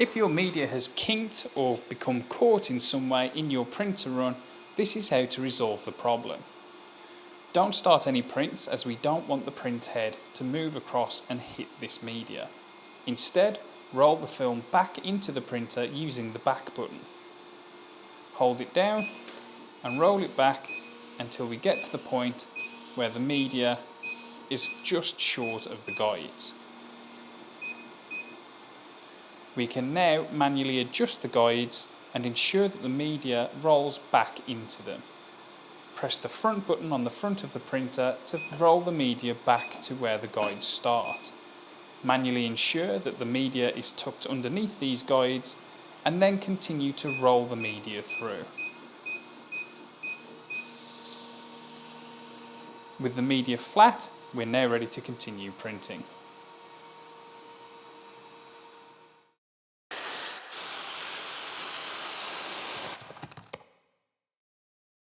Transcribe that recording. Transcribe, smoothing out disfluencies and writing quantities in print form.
If your media has kinked or become caught in some way in your printer run, this is how to resolve the problem. Don't start any prints, as we don't want the print head to move across and hit this media. Instead, roll the film back into the printer using the back button. Hold it down and roll it back until we get to the point where the media is just short of the guides. We can now manually adjust the guides and ensure that the media rolls back into them. Press the front button on the front of the printer to roll the media back to where the guides start. Manually ensure that the media is tucked underneath these guides and then continue to roll the media through. With the media flat, we're now ready to continue printing.